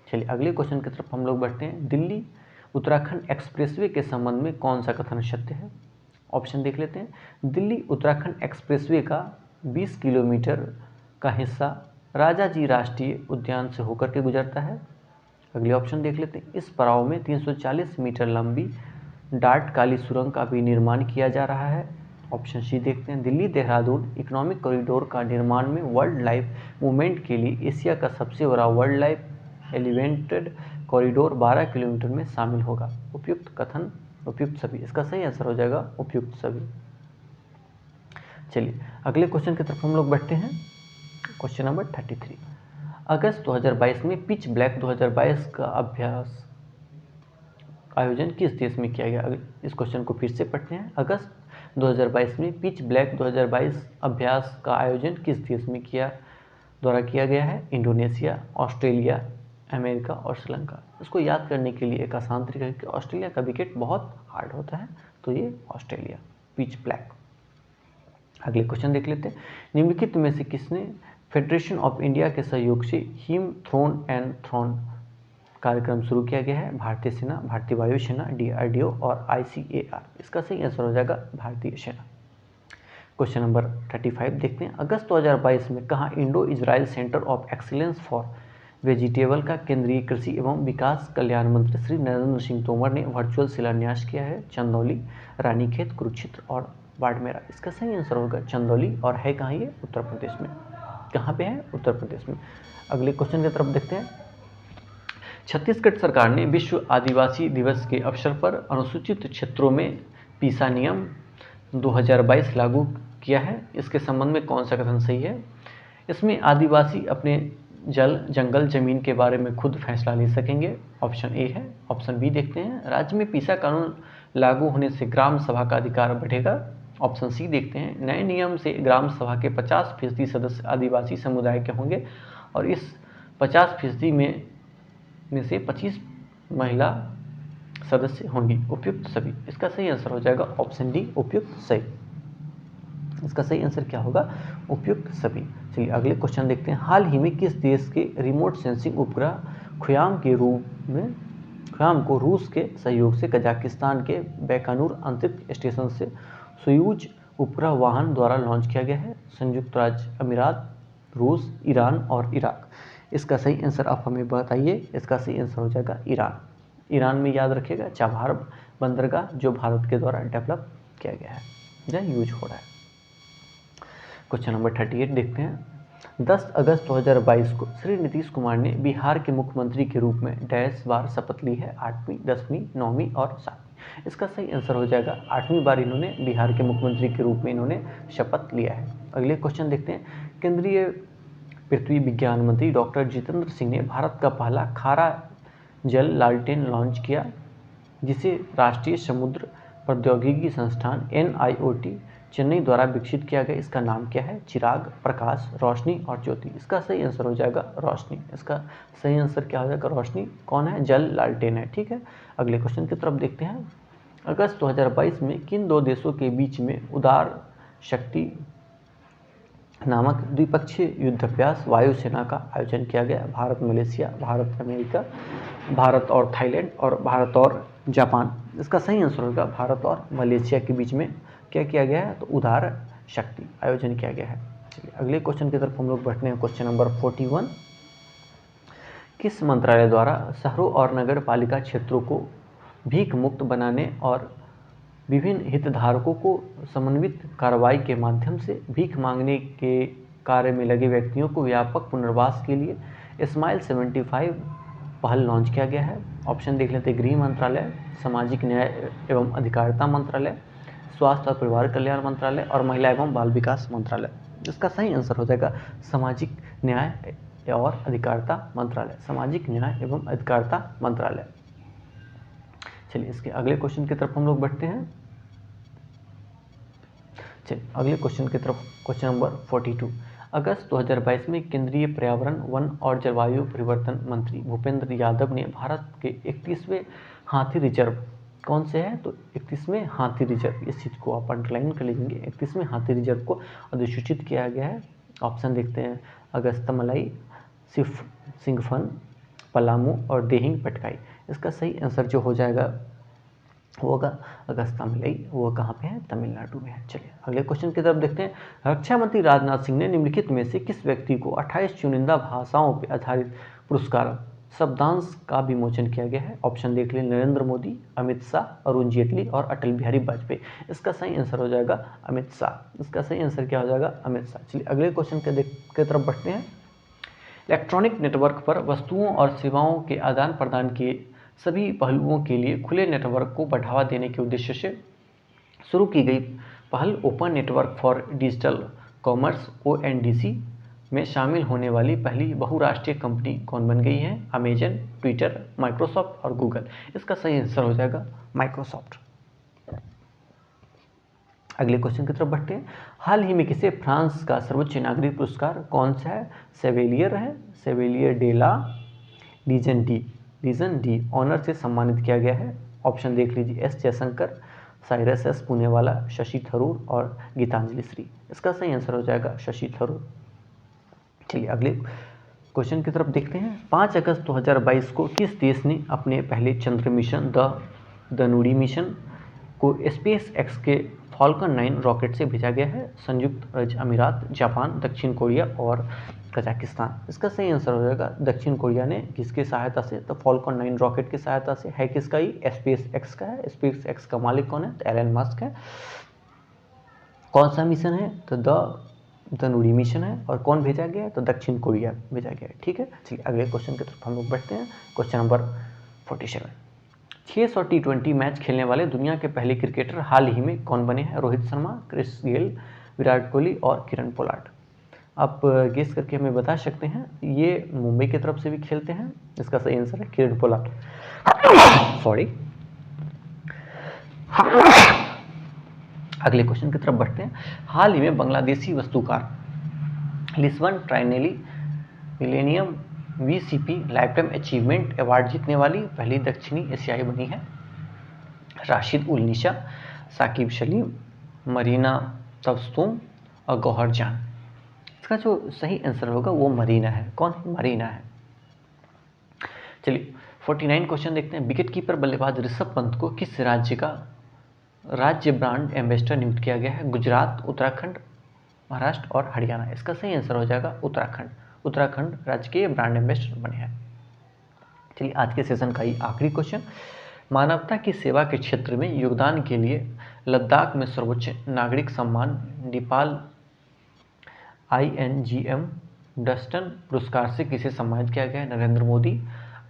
चलिए अगले क्वेश्चन की तरफ हम लोग बढ़ते हैं। दिल्ली उत्तराखंड एक्सप्रेसवे के संबंध में कौन सा कथन सत्य है? ऑप्शन देख लेते हैं। दिल्ली उत्तराखंड एक्सप्रेसवे का 20 किलोमीटर का हिस्सा राजाजी राष्ट्रीय उद्यान से होकर के गुजरता है। अगले ऑप्शन देख लेते हैं। इस पड़ाव में 340 मीटर लंबी डार्ट काली सुरंग का भी निर्माण किया जा रहा है। ऑप्शन सी देखते हैं। दिल्ली देहरादून इकोनॉमिक कॉरिडोर का निर्माण में वर्ल्ड लाइफ मूवमेंट के लिए एशिया का सबसे बड़ा world life elevated corridor 12 kilometre में शामिल होगा। उपयुक्त कथन, उपयुक्त सभी। इसका सही आंसर हो जाएगा उपयुक्त सभी। चलिए अगले क्वेश्चन की तरफ हम लोग बढ़ते हैं। Question number 33। अगस्त 2022 में पिच ब्लैक 2022 का अभ्यास आयोजन किस देश में किया गया? इस क्वेश्चन को फिर से पढ़ते हैं। अगस्त 2022 में पिच ब्लैक 2022 अभ्यास का आयोजन किस देश में द्वारा किया गया है? इंडोनेशिया, ऑस्ट्रेलिया, अमेरिका और श्रीलंका। इसको याद करने के लिए एक आसान तरीका है कि ऑस्ट्रेलिया का विकेट बहुत हार्ड होता है, तो ये ऑस्ट्रेलिया, पिच ब्लैक। अगले क्वेश्चन देख लेते हैं। निम्नलिखित में से किसने फेडरेशन ऑफ इंडिया के सहयोग से हिम थ्रोन एंड थ्रोन कार्यक्रम शुरू किया गया है? भारतीय सेना, भारतीय वायुसेना, DRDO और ICAR। इसका सही आंसर हो जाएगा भारतीय सेना। क्वेश्चन नंबर 35 देखते हैं। अगस्त 2022 में कहाँ Indo Israel centre of excellence for vegetable का केंद्रीय कृषि एवं विकास कल्याण मंत्री श्री नरेंद्र सिंह तोमर ने वर्चुअल शिलान्यास किया है? चंदौली, रानीखेत, कुरुक्षेत्र और बाड़मेरा। इसका सही आंसर होगा चंदौली। और है कहाँ ये? उत्तर प्रदेश में। कहाँ पे है? उत्तर प्रदेश में। अगले क्वेश्चन की तरफ देखते हैं। छत्तीसगढ़ सरकार ने विश्व आदिवासी दिवस के अवसर पर अनुसूचित क्षेत्रों में पीसा नियम 2022 लागू किया है। इसके संबंध में कौन सा कथन सही है? इसमें आदिवासी अपने जल, जंगल, जमीन के बारे में खुद फैसला ले सकेंगे। ऑप्शन ए है। ऑप्शन बी देखते हैं। राज्य में पीसा कानून लागू होने से ग्राम सभा का अधिकार बढ़ेगा। ऑप्शन सी देखते हैं। नए नियम से ग्राम सभा के 50% सदस्य आदिवासी समुदाय के होंगे और इस 50% में से 25 महिला सदस्य होंगी। उपयुक्त सभी। इसका सही आंसर हो जाएगा ऑप्शन डी, उपयुक्त सही। इसका सही आंसर क्या होगा? उपयुक्त सभी। चलिए अगले क्वेश्चन देखते हैं। हाल ही में किस देश के रिमोट सेंसिंग उपग्रह ख्याम को रूस के सहयोग से कजाकिस्तान के बैकानूर अंतरिक्ष स्टेशन से सोयूज उपग्रह वाहन द्वारा लॉन्च किया गया है? संयुक्त राज्य अमीरात, रूस, ईरान और इराक। इसका सही आंसर आप हमें बताइए। इसका सही आंसर हो जाएगा ईरान। ईरान में याद रखिएगा चाबहार बंदरगाह जो भारत के द्वारा डेवलप किया गया है या यूज हो रहा है। क्वेश्चन नंबर 38 देखते हैं। 10 अगस्त 2022 को श्री नीतीश कुमार ने बिहार के मुख्यमंत्री के रूप में डैश बार शपथ ली है? 8वीं, 10वीं, 9वीं और 7वीं। इसका सही आंसर हो जाएगा 8वीं बार इन्होंने बिहार के मुख्यमंत्री के रूप में इन्होंने शपथ लिया है। अगले क्वेश्चन देखते हैं। केंद्रीय पृथ्वी विज्ञान मंत्री डॉक्टर जितेंद्र सिंह ने भारत का पहला खारा जल लालटेन लॉन्च किया जिसे राष्ट्रीय समुद्र प्रौद्योगिकी संस्थान NIOT चेन्नई द्वारा विकसित किया गया। इसका नाम क्या है? चिराग, प्रकाश, रोशनी और ज्योति। इसका सही आंसर हो जाएगा रोशनी। इसका सही आंसर क्या हो जाएगा? रोशनी। कौन है? जल लालटेन है। ठीक है, अगले क्वेश्चन की तरफ देखते हैं। अगस्त 2022 में किन दो देशों के बीच में उदार शक्ति नामक द्विपक्षीय युद्धाभ्यास वायुसेना का आयोजन किया गया? भारत मलेशिया, भारत अमेरिका, भारत और थाईलैंड और भारत और जापान। इसका सही आंसर होगा भारत और मलेशिया के बीच में क्या किया गया है? तो उदार शक्ति आयोजन किया गया है। चलिए अगले क्वेश्चन की तरफ हम लोग बढ़ते हैं। Question number 41। किस मंत्रालय द्वारा शहरों और नगर पालिका क्षेत्रों को भीख मुक्त बनाने और विभिन्न हितधारकों को समन्वित कार्रवाई के माध्यम से भीख मांगने के कार्य में लगे व्यक्तियों को व्यापक पुनर्वास के लिए स्माइल 75 पहल लॉन्च किया गया है? ऑप्शन देख लेते हैं। गृह मंत्रालय, सामाजिक न्याय एवं अधिकारिता मंत्रालय, स्वास्थ्य और परिवार कल्याण मंत्रालय और महिला एवं बाल विकास मंत्रालय। इसका सही आंसर हो जाएगा सामाजिक न्याय और अधिकारिता मंत्रालय। सामाजिक न्याय एवं अधिकारिता मंत्रालय। चलिए इसके अगले क्वेश्चन की तरफ हम लोग बढ़ते हैं। चलिए अगले क्वेश्चन की तरफ। Question number 42। अगस्त 2022 में केंद्रीय पर्यावरण, वन और जलवायु परिवर्तन मंत्री भूपेंद्र यादव ने भारत के 31वें हाथी रिजर्व कौन से है? तो 31वें हाथी रिजर्व, इस चीज़ को आप अंडरलाइन कर लीजिए। 31वें हाथी रिजर्व को अधिसूचित किया गया है। ऑप्शन देखते हैं। अगस्तमलाई, सिंघफन, पलामू और देहिंग पटकाई। इसका सही आंसर जो हो जाएगा वो होगा अगस्तमलाई। वो कहाँ पे है? तमिलनाडु में है। चलिए अगले क्वेश्चन की तरफ देखते हैं। रक्षा मंत्री राजनाथ सिंह ने निम्नलिखित में से किस व्यक्ति को 28 चुनिंदा भाषाओं पर आधारित पुरस्कार शब्दांश का विमोचन किया गया है? ऑप्शन देख लें। नरेंद्र मोदी, अमित शाह, अरुण जेटली और अटल बिहारी वाजपेयी। इसका सही आंसर हो जाएगा अमित शाह। इसका सही आंसर क्या हो जाएगा? अमित शाह। चलिए अगले क्वेश्चन की तरफ बढ़ते हैं। इलेक्ट्रॉनिक नेटवर्क पर वस्तुओं और सेवाओं के आदान प्रदान के सभी पहलुओं के लिए खुले नेटवर्क को बढ़ावा देने के उद्देश्य से शुरू की गई पहल open network for digital commerce ONDC में शामिल होने वाली पहली बहुराष्ट्रीय कंपनी कौन बन गई है? अमेजन, ट्विटर, माइक्रोसॉफ्ट और गूगल। इसका सही आंसर हो जाएगा माइक्रोसॉफ्ट। अगले क्वेश्चन की तरफ बढ़ते हैं। हाल ही में किसे फ्रांस का सर्वोच्च नागरिक पुरस्कार कौन सा है? सेवेलियर है, chevalier de la Legion d'honneur से सम्मानित किया गया है? ऑप्शन देख लीजिए। S जयशंकर, साइरस S पुणेवाला, शशि थरूर और गीतांजलि श्री। इसका सही आंसर हो जाएगा शशि थरूर। चलिए अगले क्वेश्चन की तरफ देखते हैं। 5 अगस्त 2022 को किस देश ने अपने पहले चंद्र मिशन धनुड़ी मिशन को SpaceX के फॉल्कन 9 रॉकेट से भेजा गया है? संयुक्त राज्य अमीरात, जापान, दक्षिण कोरिया और कजाकिस्तान। इसका सही आंसर हो जाएगा दक्षिण कोरिया ने। किसकी सहायता से? तो फॉल्कन 9 रॉकेट की सहायता से। है किसका? ही SpaceX का है। SpaceX का मालिक कौन है? तो एलन मस्क है। कौन सा मिशन है? तो धनुड़ी मिशन है। और कौन भेजा गया है? तो दक्षिण कोरिया भेजा गया है। ठीक है, चलिए अगले क्वेश्चन की तरफ हम लोग बढ़ते हैं। Question number 47। 600 T20 मैच खेलने वाले दुनिया के पहले क्रिकेटर हाल ही में कौन बने हैं? रोहित शर्मा, क्रिस गेल, विराट कोहली और किरण पोलार्ड। आप गेस करके हमें बता सकते हैं। ये मुंबई की तरफ से भी खेलते हैं। इसका सही आंसर है किरण पोलार्ड। सॉरी। अगले क्वेश्चन की तरफ बढ़ते हैं। हाल ही में बांग्लादेशी वास्तुकार Lisbon Triennale Millennium VCP lifetime achievement award जीतने वाली पहली दक्षिणी एशियाई बनी है? राशिद उल निशा, साकिब सलीम, मरीना तबस्तुम और गौहर जान। इसका जो सही आंसर होगा वो मरीना है। कौन है? मरीना है। चलिए 49 क्वेश्चन देखते हैं। विकेट कीपर बल्लेबाज ऋषभ पंत को किस राज्य का राज्य ब्रांड एम्बेसडर नियुक्त किया गया है? गुजरात, उत्तराखंड, महाराष्ट्र और हरियाणा। इसका सही आंसर हो जाएगा उत्तराखंड। उत्तराखंड राज्य के ब्रांड एम्बेसडर बने हैं। चलिए आज के सेशन का ही आखिरी क्वेश्चन, मानवता की सेवा के क्षेत्र में योगदान के लिए लद्दाख में सर्वोच्च नागरिक सम्मान नेपाल INGM डस्टन पुरस्कार से किसे सम्मानित किया गया है? नरेंद्र मोदी,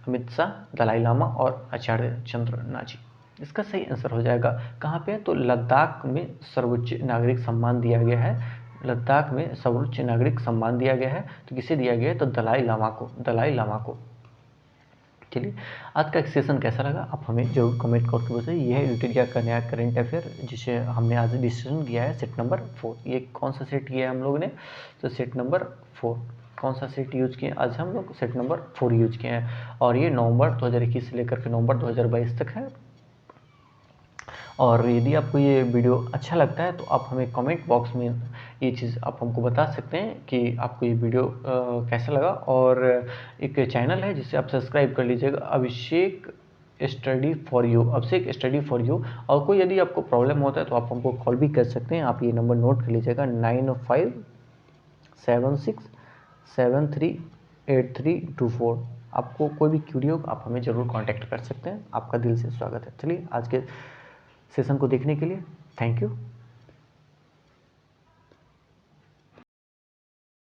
अमित शाह, दलाई लामा और आचार्य चंद्र नाजी। इसका सही आंसर हो जाएगा कहाँ पे? तो लद्दाख में सर्वोच्च नागरिक सम्मान दिया गया है। लद्दाख में सर्वोच्च नागरिक सम्मान दिया गया है, तो किसे दिया गया है? तो दलाई लामा को, दलाई लामा को। चलिए आज का सेशन कैसा लगा आप हमें जरूर कमेंट करके बताइए। यह है यूटिलिया का नया करंट अफेयर जिसे हमने आज डिस्कशन किया है, सेट नंबर 4। ये कौन सा सेट किया है हम लोग ने? तो सेट नंबर 4। कौन सा सेट यूज किए आज हम लोग? सेट नंबर 4 यूज किए हैं, और ये नवंबर 2021 से लेकर के नवंबर 2022 तक है। और यदि आपको ये वीडियो अच्छा लगता है तो आप हमें कमेंट बॉक्स में ये चीज़ आप हमको बता सकते हैं कि आपको ये वीडियो कैसा लगा। और एक चैनल है जिसे आप सब्सक्राइब कर लीजिएगा, Abhishek study for you, Abhishek study for you. और कोई यदि आपको प्रॉब्लम होता है तो आप हमको कॉल भी कर सकते हैं। आप ये नंबर नोट कर लीजिएगा 9576738324। आपको कोई भी क्यूरी हो आप हमें ज़रूर कांटेक्ट कर सकते हैं। आपका दिल से स्वागत है। चलिए आज के सेशन को देखने के लिए थैंक यू।